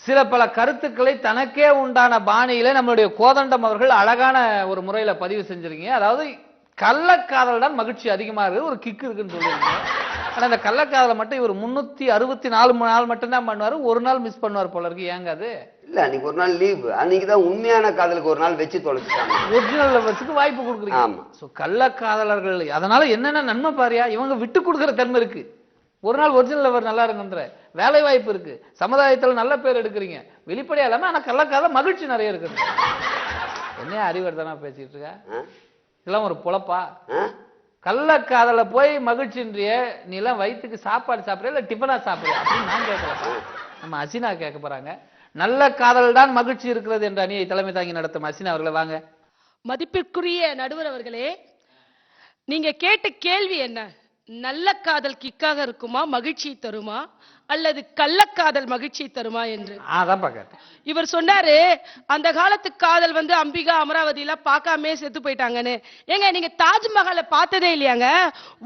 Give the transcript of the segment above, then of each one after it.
சில பல கருத்துக்களை தனக்கே உண்டான பாணியில நம்மளுடைய கோதண்டம் அவர்கள் அழகான ஒரு முறையில பதிவு செஞ்சிருக்கீங்க. அதாவது கள்ளக்காதல் தான் மகிழ்ச்சி அதிகமா இருக்கு, ஒரு கிக்கு இருக்குன்னு சொல்லுவீங்க. ஆனா அந்த கள்ளக்காதலை மட்டும் இவர் 364 நாள் மட்டும் தான் பண்ணுவாரு, ஒரு நாள் மிஸ் பண்ணுவார் போல இருக்கு. ஏங்க அது? இல்ல அன்னைக்கு ஒரு நாள் லீவ், அன்னைக்குதான் உண்மையான காதலுக்கு ஒரு நாள் வச்சு தொலைச்சிட்டாங்க. ஒரிஜினல் லவ்வர்ஸ்க்கு வாய்ப்பு கொடுக்குறீங்க. ஆமா. சோ கள்ளக்காதலர்கள் அதனால என்னென்ன நன்மை பாரியா, இவங்க விட்டு கொடுக்குற தன்மை இருக்கு. ஒரு நாள் ஒரிஜினல் லவர் நல்லா இருக்குன்ற வேலை வாய்ப்பு இருக்கு, சமுதாயத்தில் நல்ல பேர் எடுக்கிறீங்க, வெளிப்படையா இல்லாம. ஆனா கள்ளக்காதல் மகிழ்ச்சி நிறைய இருக்குது. என்ன அறிவர்தானா பேசிட்டு இருக்க? இதெல்லாம் ஒரு பொழப்பா? கள்ளக்காதல போய் மகிழ்ச்சின்றிய, நீ எல்லாம் வயிற்றுக்கு சாப்பாடு சாப்பிடுற இல்ல டிஃபனா சாப்பிடுற அப்படின்னு நான் கேட்கலப்பா. நம்ம அசினா கேட்க போறாங்க. நல்ல காதல் தான் மகிழ்ச்சி இருக்கிறது என்ற அணியை தலைமை தாங்கி நடத்தும் அசினா அவர்களை வாங்க. மதிப்பிற்குரிய நடுவர் அவர்களே, நீங்க கேட்ட கேள்வி என்ன? நல்ல காதல் கிக்காக இருக்குமா, மகிழ்ச்சி தருமா, அல்லது கள்ளக்காதல் மகிழ்ச்சி தருமா என்று. இவர் சொன்னாரு அந்த காலத்து காதல் அம்பிகா அமராவதி எல்லாம் பார்க்காம செத்து போயிட்டாங்கன்னு. ஏங்க நீங்க தாஜ்மஹாலை பார்த்ததே இல்லையாங்க?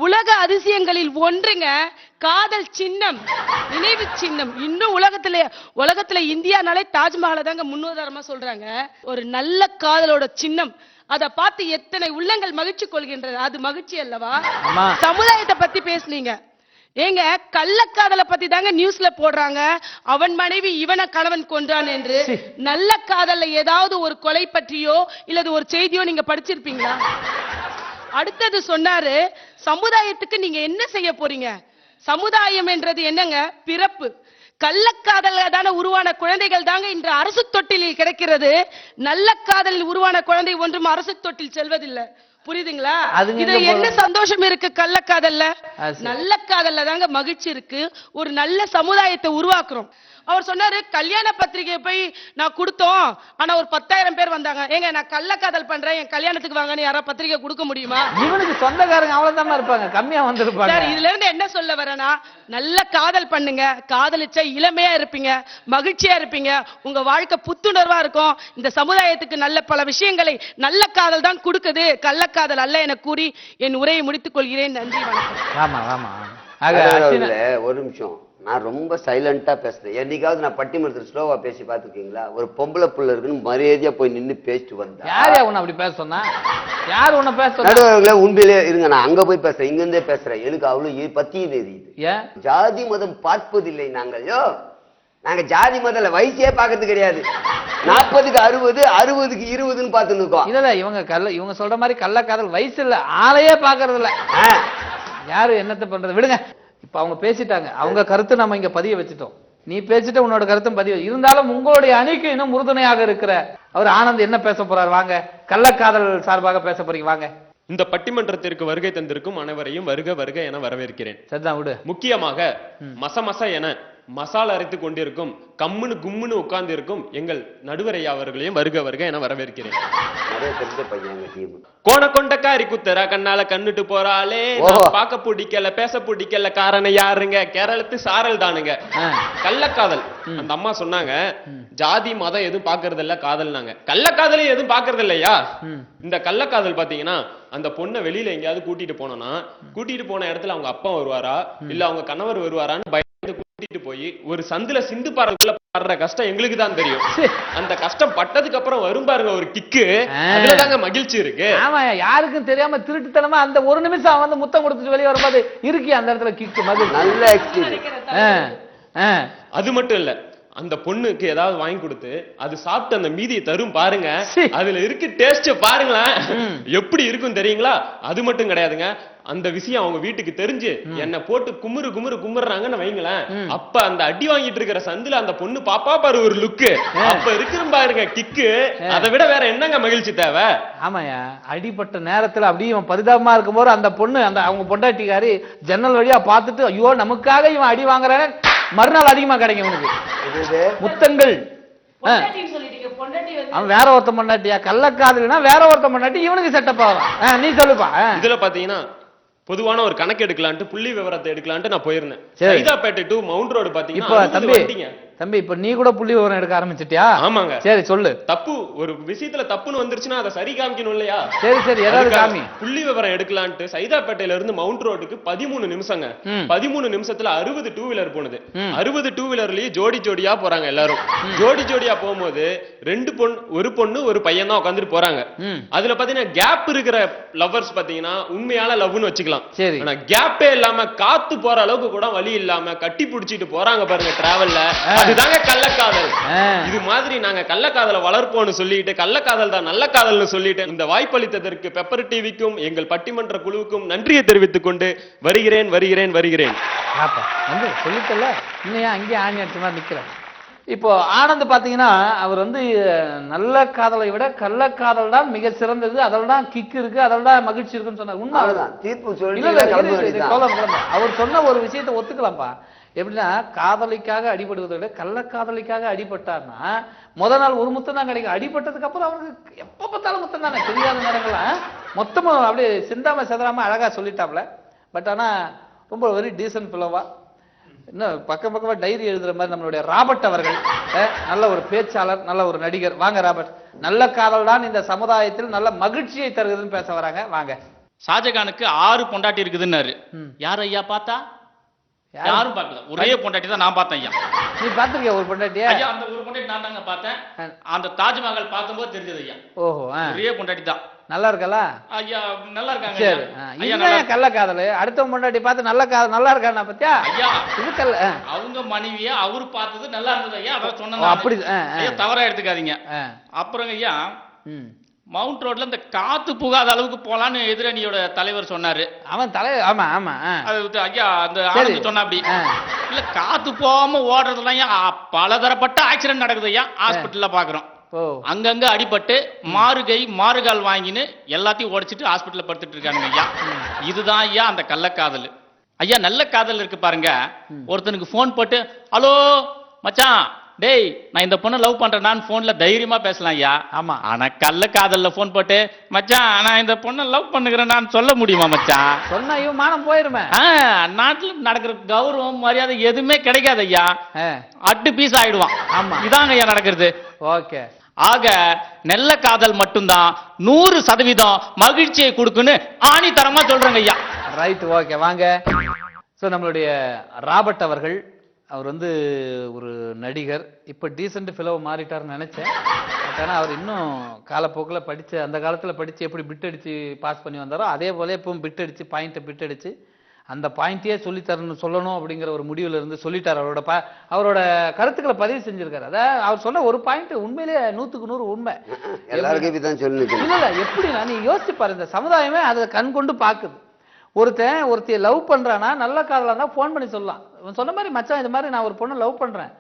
உலக அதிசயங்களில் ஒன்றுங்க காதல் சின்னம், நினைவு சின்னம். இன்னும் உலகத்துல இந்தியானாலே தாஜ்மஹாலை தாங்க முன்னுதாரணமா சொல்றாங்க. ஒரு நல்ல காதலோட சின்னம், அதை பார்த்து எத்தனை உள்ளங்கள் மகிழ்ச்சி கொள்கின்றது. அது மகிழ்ச்சி அல்லவா? சமுதாயத்தை பத்தி பேசுனீங்க. ஏங்க கள்ளக்காதலை பத்தி தாங்க நியூஸ்ல போடுறாங்க, அவன் மனைவி இவனை கணவன் கொன்றான் என்று. நல்ல காதல்ல ஏதாவது ஒரு கொலை பற்றியோ இல்லது ஒரு செய்தியோ நீங்க படிச்சிருப்பீங்களா? அடுத்தது சொன்னாரு சமுதாயத்துக்கு நீங்க என்ன செய்ய போறீங்க. சமுதாயம் என்றது என்னங்க? பிறப்பு. கள்ளக்காதல தான உருவான குழந்தைகள் தாங்க இன்று அரசு தொட்டிலில் கிடைக்கிறது. நல்ல காதலில் உருவான குழந்தை ஒன்றும் அரசு தொட்டில் செல்வதில்லை. புரியுதுங்களா? இது என்ன சந்தோஷம் இருக்கு கள்ளக்காதல்ல? நல்ல காதல்ல தாங்க மகிழ்ச்சி இருக்கு. ஒரு நல்ல சமுதாயத்தை உருவாக்குறோம். அவர் சொன்னாரு கல்யாண பத்திரிகை போய் நான் கொடுத்தோம், ஆனா ஒரு 10,000 பேர் வந்தாங்க. ஏங்க நான் கள்ளக்காதல் பண்றேன், என் கல்யாணத்துக்கு வாங்கன்னு யாரா பத்திரிகை கொடுக்க முடியுமா? இவனுக்கு சொந்தக்காரங்க அவ்வளவுதான் இருப்பாங்க, கம்மியா வந்திருப்பாங்க. இதுல இருந்து என்ன சொல்ல வரேன்னா, நல்ல காதல் பண்ணுங்க, காதலிச்சா இளமையா இருப்பீங்க, மகிழ்ச்சியா இருப்பீங்க, உங்க வாழ்க்கை புத்துணர்வா இருக்கும். இந்த சமுதாயத்துக்கு நல்ல பல விஷயங்களை நல்ல காதல் தான் கொடுக்குது, கள்ளக்காதல் அல்ல என கூறி என் உரையை முடித்துக் கொள்கிறேன். நன்றி, வணக்கம். ஒரு நிமிஷம், நான் ரொம்ப சைலண்டா பேசுறேன். என்னைக்காவது நான் பட்டிமன்றத்தில் ஸ்லோவா பேசி பாத்துருக்கீங்களா? ஒரு பொம்பளை புள்ள இருக்குன்னு மரியாதையா போய் நின்று பேசிட்டு வந்தேன். யாரு உன்னை அப்படி பேச சொன்னா? யாரு உன்னை பேச சொன்னா? நடுவர்களே உண்மையிலே இருங்க, நான் அங்க போய் பேசுறேன், இங்க இருந்தே பேசுறேன். எனக்கு அவ்வளவு பத்தியும் தெரியுது. ஜாதி மதம் பார்ப்பதில்லை நாங்கள். நாங்க ஜாதி மதல வயசே பாக்குறது கிடையாது. 40க்கு 60, 60க்கு 20ன்னு பாத்துன்னு இருக்கோம். இல்ல இவங்க சொல்ற மாதிரி கள்ளக்காதல் வயசு இல்ல, ஆளையே பாக்குறது இல்ல. யாரு என்னத்தை பண்றது விடுங்க. இப்ப அவங்க பேசிட்டாங்க, அவங்க கருத்து நம்ம இங்க பதிய வச்சுட்டோம். நீ பேசிட்டு உன்னோட கருத்தும் பதிவு. இருந்தாலும் உங்களுடைய அணிக்கு இன்னும் உறுதுணையாக இருக்கிற அவர் ஆனந்த் என்ன பேச போறார்? வாங்க, கள்ளக்காதல் சார்பாக பேச போறீங்க, வாங்க. இந்த பட்டிமன்றத்திற்கு வருகை தந்திருக்கும் அனைவரையும் வருக வருக என வரவேற்கிறேன். சரிதான் விடு. முக்கியமாக மசமச என மசால் அரைத்து கொண்டிருக்கும், கம்முன்னு கும்முன்னு உட்கார்ந்து இருக்கும் எங்கள் நடுவரையா அவர்களையும் வருக வருக என வரவேற்கிறேன். கோண கொண்டக்காரி குத்தரா கண்ணால கண்ணுட்டு போறாளே, பாக்க பிடிக்கல பேச பிடிக்கல, காரணம் யாருங்க? கேரளத்து சாரல் தானுங்க. கள்ளக்காதல். அந்த அம்மா சொன்னாங்க ஜாதி மதம் எதுவும் பாக்குறது இல்ல காதல்னாங்க. கள்ளக்காதலே எதுவும் பாக்குறது இல்லையா? இந்த கள்ளக்காதல் பாத்தீங்கன்னா அந்த பொண்ணை வெளியில எங்கேயாவது கூட்டிட்டு போனோம்னா, கூட்டிட்டு போன இடத்துல அவங்க அப்பா வருவாரா இல்ல அவங்க கணவர் வருவாரான்னு கூட்டிட்டு போய் ஒரு சந்துல சிந்து பாறக்குள்ள படுற கஷ்டம் எங்களுக்கு தான் தெரியும். அந்த கஷ்டம் பட்டதுக்கு அப்புறம் வரும் பாருங்க ஒரு கிக்கு, அதுலதாங்க மகிழ்ச்சி இருக்கு. ஆமா, யாருக்கும் தெரியாம திருட்டுத்தனமா அந்த ஒரு நிமிஷம் முத்தம் கொடுத்துட்டு வெளியே வரும்போது இருக்கு அந்த இடத்துல கிக்கு. நல்ல எக்ஸ்பீரியன்ஸ். அது மட்டும் இல்ல, அந்த பொண்ணுக்கு ஏதாவது வாங்கி கொடுத்து அது சாப்பிட்டு அந்த மீதியை தரும் பாருங்க, அதுல இருக்கு டேஸ்ட் பாருங்களேன் எப்படி இருக்கும் தெரியுங்களா? அது மட்டும் கிடையாதுங்க, அந்த விஷயம் அவங்க வீட்டுக்கு தெரிஞ்சு என்ன போட்டு குமுறுறாங்கன்னு வைங்களேன், அப்ப அந்த அடி வாங்கிட்டு இருக்கிற சந்துல அந்த பொண்ணு பாப்பா பாரு ஒரு லுக்கு, அப்ப இருக்கிற பாருங்க கிக்கு. அதை விட வேற என்னங்க மகிழ்ச்சி தேவை? ஆமாயா, அடிப்பட்ட நேரத்துல அப்படியே இவன் பரிதாபமா இருக்கும் போது அந்த பொண்ணு அந்த அவங்க பொண்டாட்டிக்காரி ஜன்னல் வழியா பார்த்துட்டு ஐயோ நமக்காக இவன் அடி வாங்குறானே, மறுநாள் அதிகமா கிடைக்கும் இவனுக்கு முத்தங்கள். அவன் வேற ஒருத்த பொண்டாட்டியா? கள்ளக்காதல்னா வேற ஒருத்த பொண்டாட்டி இவனுக்கு செட்டப் ஆகும். நீ சொல்லுப்பா. இதுல பாத்தீங்கன்னா பொதுவான ஒரு கணக்கு எடுக்கலான்ட்டு புள்ளி விவரத்தை எடுக்கலான்ட்டு நான் போயிருந்தேன். சைதாப்பேட்டை டு மவுண்ட் ரோடு பாத்தீங்கன்னா இப்ப தம்பி தம்பி இப்ப நீ கூட புள்ளி விவரம் எடுக்க ஆரம்பிச்சிட்டியா? ஆமாங்க. சரி சொல்லு. தப்பு ஒரு விஷயத்துல தப்புன்னு வந்துருச்சுன்னா அதை சரி காமிக்கணும் இல்லையா? சரி ஏதாவது காமி. புள்ளி விவரம் எடுக்கலான்ட்டு சைதாப்பேட்டையில இருந்து மவுண்ட் ரோட்டுக்கு 13 நிமிஷங்க. 13 நிமிஷத்துல 60 டூ வீலர் போனது. 60 டூ வீலர்லயே ஜோடியா போறாங்க எல்லாரும். ஜோடியா போகும்போது ஒரு பொண்ணு ஒரு பையன் தான் உட்காந்துட்டு போறாங்க. அதுல பாத்தீங்கன்னா கேப் இருக்கிற லவ்வர்ஸ் பாத்தீங்கன்னா உண்மையான லவ்னு வச்சுக்கலாம். ஆனா கேப்பே இல்லாம காத்து போற அளவுக்கு கூட வழி இல்லாம கட்டி பிடிச்சிட்டு போறாங்க பாருங்க டிராவல்ல. அதுதாங்க கள்ளக்காதல். இது மாதிரி நாங்க கள்ளக்காதலை வளர்ப்போம்னு சொல்லிட்டு கள்ளக்காதல் தான் நல்ல காதல்னு சொல்லிட்டு இந்த வாய்ப்பளித்ததற்கு பெப்பர் டிவிக்கும் எங்கள் பட்டிமன்ற குழுவுக்கும் நன்றியை தெரிவித்துக் கொண்டு வருகிறேன். சொல்லிட்டல இன்னையா அங்கே ஆணி அடிச்ச மாதிரி நிக்கிறேன். இப்போ ஆனந்த் பாத்தீங்கன்னா அவர் நல்ல காதலை விட கள்ளக்காதல் தான் மிக சிறந்தது, அதில் தான் கிக் இருக்கு, அதில் தான் மகிழ்ச்சி இருக்குன்னு சொன்னார். உண்மை தீர்ப்பு சொல்லி அவர் சொன்ன ஒரு விஷயத்தை ஒத்துக்கலாம்ப்பா. எப்படின்னா காதலிக்காக அடிபடுவதை விட கள்ளக்காதலிக்காக அடிபட்டார்னா முத நாள் ஒரு முத்தம் தான் கிடைக்கும். அடிபட்டதுக்கு அப்புறம் அவருக்கு எப்ப பார்த்தாலும் முத்தம் தானே. தெரியாத நேரங்கள்லாம் மொத்தமும் அப்படியே சிந்தாம செதறாம அழகா சொல்லிட்டாப்ல. பட் ஆனா ரொம்ப வெரி டீசன்ட் பிளவா இன்னும் பக்கமா டைரி எழுதுற மாதிரி நம்மளுடைய ராபர்ட் அவர்கள் நல்ல ஒரு பேச்சாளர், நல்ல ஒரு நடிகர். வாங்க ராபர்ட். நல்ல காதல் தான் இந்த சமுதாயத்தில் நல்ல மகிழ்ச்சியை தருகிறதுன்னு பேச வராங்க. வாங்க. ஷாஜகானுக்கு 6 பொண்டாட்டி இருக்குதுன்னாரு. யார் ஐயா பார்த்தா? யாரும் பார்க்கல. ஒரே பொண்டாட்டி தான் நான் பார்த்தேன் ஐயா. நீ பாத்துக்கியா ஒரு பொண்டாட்டியா? ஐயா அந்த ஒரு பொண்டாட்டி நான் தாங்க பார்த்தேன். அந்த தாஜ்மஹால் பார்க்கும்போது தெரிஞ்சது ஐயா. ஓஹோ, ஒரே பொண்டாட்டி தான். நல்லா இருக்கல ஐயா? நல்லா இருக்காங்க. சரி. ஐயா கள்ளக்காதல் அடுத்த பொண்டாட்டி பார்த்து நல்லா இருக்கானா பத்தியா? ஐயா இதுக்கல்ல அவங்க மனைவியா அவரு பார்த்தது நல்லா இருந்தது ஐயா. அதான் சொன்னேன். அப்படி தவறா எடுத்துக்காதீங்க. அப்புறம் ஐயா மவுண்ட் ரோட்ல இந்த காத்து புகாத அளவுக்கு போலான்னு எதிரணியோட தலைவர் சொன்னாரு. அவன் தலைவர். ஆமா ஆமா. ஐயா அந்த ஆளுக்கு சொன்னா அப்படி இல்ல, காத்து போகாம ஓடுறதுலாம் பலதரப்பட்ட ஆக்சிடென்ட் நடக்குது ஐயா. ஹாஸ்பிட்டல்ல பாக்குறோம். அங்கங்க அடிபட்டு மாறுகால் வாங்கின்னு எல்லாத்தையும் உடைச்சிட்டு ஹாஸ்பிட்டல்ல படுத்துட்டு இருக்காங்க ஐயா. இதுதான் ஐயா அந்த கள்ளக்காதல். ஐயா நல்ல காதல் இருக்கு பாருங்க. ஒருத்தனுக்கு போன் போட்டு ஹலோ மச்சான் டேய் நான் இந்த பொண்ணை லவ் பண்றேன் நான் போன்ல தைரியமா பேசலாம் ஐயா. ஆமா. ஆனா கள்ளக்காதல்ல போன் போட்டு மச்சான் நான் இந்த பொண்ணை லவ் பண்ணுகிறேன் நான் சொல்ல முடியுமா மச்சான்? சொன்னா இவன் மானம் போயிருமே. நாட்டுல நடக்கிற கௌரவம் மரியாதை எதுவுமே கிடைக்காது ஐயா. அட்டு பீஸ் ஆயிடுவான். ஆமா இதாங்க ஐயா நடக்கிறது. ஓகே. ஆக நல்ல காதல் மட்டும்தான் 100% மகிழ்ச்சியை கொடுக்குன்னு ஆணித்தரமா சொல்றேங்க ஐயா. ரைட். ஓகே வாங்க. சோ நம்மளுடைய ராபர்ட் அவர்கள் அவர் ஒரு நடிகர். இப்ப டீசென்ட் ஃபிலோ மாறிட்டார்னு நினைச்சேன். ஆனா அவர் இன்னும் காலப்போக்கில் படிச்சு அந்த காலத்துல படிச்சு எப்படி பிட் அடிச்சு பாஸ் பண்ணி வந்தாரோ அதே போல இப்பவும் பிட் அடிச்சு அந்த பாயிண்டே சொல்லணும் அப்படிங்கிற ஒரு முடிவுல இருந்து சொல்லிட்டார். அவரோட கருத்துக்களை பதிவு செஞ்சிருக்காரு. அதான் அவர் சொன்ன ஒரு பாயிண்ட் உண்மையிலேயே 100க்கு 100 உண்மை. இல்ல எப்படின்னா நீ யோசிச்சு பாரு, இந்த சமுதாயமே அதை கண் கொண்டு பாக்குது. ஒருத்தைய லவ் பண்றானா நல்ல காதலா தான் போன் பண்ணி சொல்லலாம். சொன்ன மாதிரி மச்சான் இது மாதிரி நான் ஒரு பொண்ணை லவ் பண்றேன்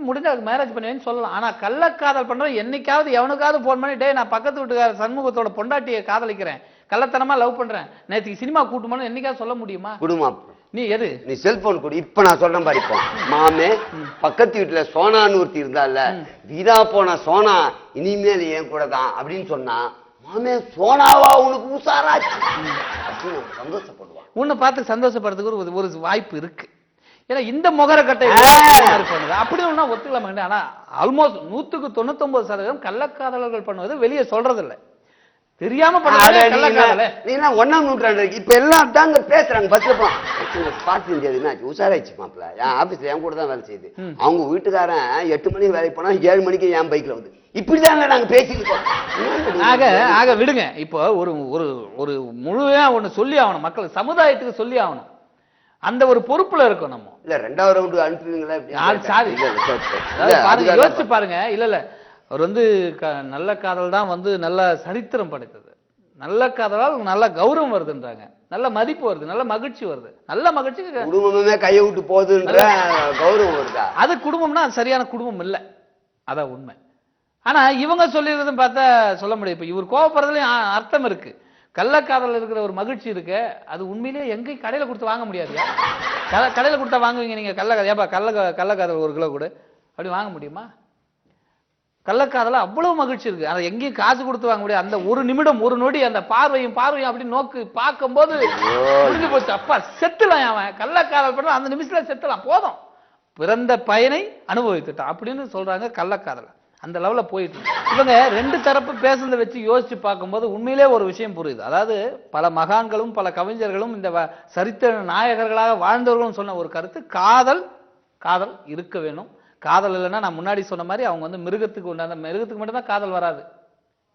முடிஞ்ச மேரேஜ் பண்ணுவேன்னு சொல்லலாம். ஆனா கள்ளக்காதல் பண்றேன் என்னைக்காவது எவனுக்காவது போன் பண்ணி டே நான் பக்கத்து வீட்டுக்கார சண்முகத்தோட பொண்டாட்டியை காதலிக்கிறேன் கள்ளத்தனமா லவ் பண்றேன் நேற்றுக்கு சினிமா கூட்டுமான்னு என்னைக்காவது சொல்ல முடியுமா? குடுமா நீ எது நீ செல்போன் கொடு. இப்ப நான் சொல்றேன் பாரு. இப்போ மாமே பக்கத்து வீட்டுல சோனான்னு ஒருத்தி இருந்தால வீரா போன சோனா இனிமேல் என் கூட தான் அப்படின்னு சொன்னா மாமே சோனாவா உனக்கு உசாராச்சு அப்படின்னு சந்தோஷப்படுவான். உன்னை பார்த்து சந்தோஷப்படுறதுக்கு ஒரு வாய்ப்பு இருக்கு. ஏன்னா இந்த முகர கட்டை பண்ணுது அப்படி ஒன்னா ஒத்துக்கலாமா? ஆனா ஆல்மோஸ்ட் 100க்கு 99% கள்ளக்காதலர்கள் பண்ணுவது வெளியே சொல்றது இல்லை, தெரியாம பண்ண. நீ 1ஆம் நூற்றாண்டு இப்ப எல்லாம் தாங்க பேசுறாங்க. பார்த்து உசாராயிச்சு மாப்பிள்ள என் ஆபீஸ்ல என் கூட தான் வேலை செய்யுது. அவங்க வீட்டுக்காரன் 8 மணிக்கு வேலைக்கு போனா 7 மணிக்கு என் பைக்ல வந்து இப்படிதாங்க நாங்க பேசிக்கிட்டோம். ஆக விடுங்க. இப்போ ஒரு முழுமையா ஒண்ணு சொல்லி ஆகணும், மக்களுக்கு சமுதாயத்துக்கு சொல்லி ஆகணும். அந்த ஒரு பொறுப்புல இருக்கும். நம்ம இல்ல 2வது ரவுண்டு அனுப்புவீங்களா? யோசிச்சு பாருங்க. இல்ல அவர் நல்ல காதல் தான் நல்ல சரித்திரம் படைத்தது. நல்ல காதலால் நல்ல கௌரவம் வருதுன்றாங்க, நல்ல மதிப்பு வருது, நல்ல மகிழ்ச்சி வருது. நல்ல மகிழ்ச்சி குடும்பமே கையை விட்டு போகுதுன்ற கௌரவம் வருதா? அது குடும்பம்னா சரியான குடும்பம் இல்லை, அதான் உண்மை. ஆனா இவங்க சொல்லிடுறதுன்னு பார்த்தா சொல்ல முடியும். இப்ப இவர் கோவப்படுறதுலயும் அர்த்தம் இருக்கு. கள்ளக்காதல் இருக்கிற ஒரு மகிழ்ச்சி இருக்கு, அது உண்மையிலேயே எங்கேயும் கடையில கொடுத்து வாங்க முடியாது. கடையில கொடுத்தா வாங்குவீங்க நீங்க? கள்ளக்காதல் 1 கிலோ கூட அப்படி வாங்க முடியுமா? கள்ளக்காதல அவ்வளவு மகிழ்ச்சி இருக்கு, அதை எங்கேயும் காசு கொடுத்து வாங்க முடியாது. அந்த ஒரு நிமிடம் ஒரு நொடி அந்த பார்வையும் அப்படி நோக்கு பார்க்கும் போது முடிஞ்சு போச்சு. அப்பா செத்துலாம் அவன் கள்ளக்காதல் பண்ற அந்த நிமிஷத்துல செத்துலாம். போதும் பிறந்த பயனை அனுபவித்துட்டான் அப்படின்னு சொல்றாங்க கள்ளக்காதல். அந்த லெவல்ல போயிட்டு இவங்க ரெண்டு தரப்பு பேசுறதை வச்சு யோசிச்சு பார்க்கும்போது உண்மையிலே ஒரு விஷயம் புரியுது. அதாவது பல மகான்களும் பல கவிஞர்களும் இந்த சரித்திர நாயகர்களாக வாழ்ந்தவர்களும் சொன்ன ஒரு கருத்து, காதல் காதல் இருக்க வேணும். காதல் இல்லைன்னா நான் முன்னாடி சொன்ன மாதிரி அவங்க வந்து மிருகத்துக்கு உண்டான, மிருகத்துக்கு மட்டும்தான் காதல் வராது,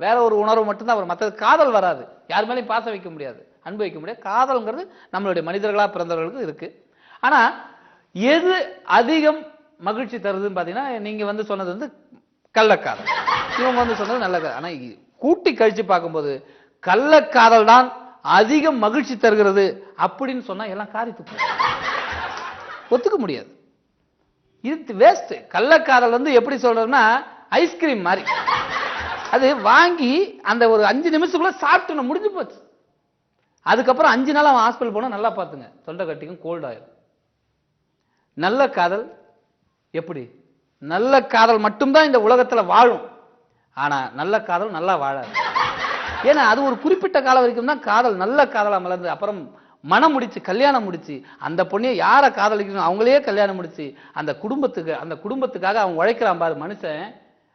வேற ஒரு உணர்வு மட்டும்தான் வரும், மற்றது காதல் வராது. யார் மேலேயும் பாசம் வைக்க முடியாது, அன்பு வைக்க முடியாது. காதல்ங்கிறது நம்மளுடைய மனிதர்களா பிறந்தவர்களுக்கு இருக்கு. ஆனா எது அதிகம் மகிழ்ச்சி தருதுன்னு பாத்தீங்கன்னா நீங்க வந்து சொன்னது வந்து கள்ளக்காதல், இவங்க வந்து சொன்னது நல்ல காதல். ஆனா கூட்டி கழிச்சு பார்க்கும்போது கள்ளக்காதல் தான் அதிகம் மகிழ்ச்சி தருகிறது அப்படின்னு சொன்னா எல்லாம் காரித்து ஒத்துக்க முடியாது. இது வேஸ்ட். கள்ளக்காதல் வந்து எப்படி சொல்றதுன்னா ஐஸ்கிரீம் மாதிரி, அது வாங்கி அந்த ஒரு 5 நிமிஷத்துக்குள்ள சாப்பிட்டு முடிஞ்சு போச்சு. அதுக்கப்புறம் 5 நாள் அவன் ஹாஸ்பிட்டல் போனா நல்லா பார்த்துங்க, தொண்டை கட்டிக்கும், கோல்ட் ஆயிரும். நல்ல காதல் எப்படி? நல்ல காதல் மட்டும்தான் இந்த உலகத்துல வாழும். ஆனா நல்ல காதல் நல்லா வாழாது. ஏன்னா அது ஒரு குறிப்பிட்ட காலம் வரைக்கும் தான் காதல் நல்ல காதலா மலர்ந்து, அப்புறம் மனம் முடிச்சு கல்யாணம் முடிச்சு அந்த பொண்ணையை யாரை காதலிக்கணும் அவங்களே கல்யாணம் முடிச்சு அந்த குடும்பத்துக்காக அவன் உழைக்கிறான் பாரு மனுஷன்.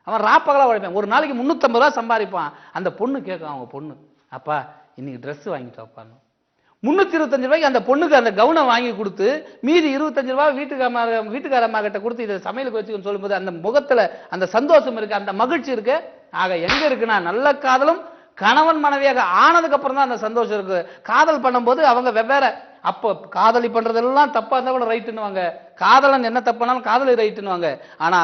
அவன் ராப்பகலா உழைப்பான், ஒரு நாளைக்கு 350 ரூபாய் சம்பாதிப்பான். அந்த பொண்ணு கேட்கும், அவங்க பொண்ணு, அப்பா இன்னைக்கு ட்ரெஸ் வாங்கிட்டு வாப்பான்னு. 325 ரூபாய்க்கு அந்த பொண்ணுக்கு அந்த கவுனை வாங்கி கொடுத்து மீதி 25 ரூபாய் வீட்டுக்காரம்மா கிட்ட கொடுத்து இதை சமையலுக்கு வச்சுக்கன்னு சொல்லும்போது அந்த முகத்துல அந்த சந்தோஷம் இருக்கு, அந்த மகிழ்ச்சி இருக்கு. ஆக எங்க இருக்குன்னா நல்ல காதலும் கணவன் மனைவியாக ஆனதுக்கு அப்புறம் தான் அந்த சந்தோஷம் இருக்கு. காதல் பண்ணும்போது அவங்க வெவ்வேறு, அப்போ காதலி பண்றதெல்லாம் தப்பா இருந்தா கூட ரைட்டுன்னுவாங்க, காதலன் என்ன தப்பானாலும் காதலி ரைட்டுன்னுவாங்க. ஆனா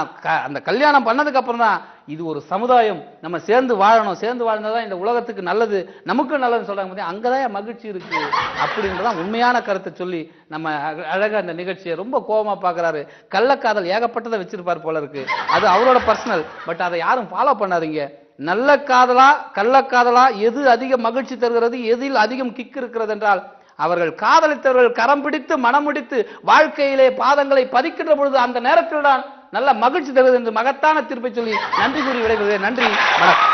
அந்த கல்யாணம் பண்ணதுக்கு அப்புறம் தான் இது ஒரு சமுதாயம், நம்ம சேர்ந்து வாழணும், சேர்ந்து வாழ்ந்தாதான் இந்த உலகத்துக்கு நல்லது, நமக்கு நல்லதுன்னு சொல்றாங்க. அங்கதான் மகிழ்ச்சி இருக்கு அப்படின்றதான் உண்மையான கருத்தை சொல்லி நம்ம அழகா இந்த நிகழ்ச்சியை ரொம்ப கோபமா பாக்குறாரு. கள்ளக்காதல் ஏகப்பட்டதை வச்சிருப்பார் போல இருக்கு, அது அவரோட பர்சனல். பட் அதை யாரும் ஃபாலோ பண்ணாதீங்க. நல்ல காதலா கள்ளக்காதலா எது அதிக மகிழ்ச்சி தருகிறது, எதில் அதிகம் கிக் இருக்கிறது என்றால் அவர்கள் காதலித்தவர்கள் கரம் பிடித்து மனம் முடித்து வாழ்க்கையிலே பாதங்களை பதிக்கின்ற பொழுது அந்த நேரத்தில் தான் நல்ல மகிழ்ச்சி தருகிறது என்று மகத்தான தீர்ப்பை சொல்லி நன்றி கூறி விடைபெறுகிறேன். நன்றி, வணக்கம்.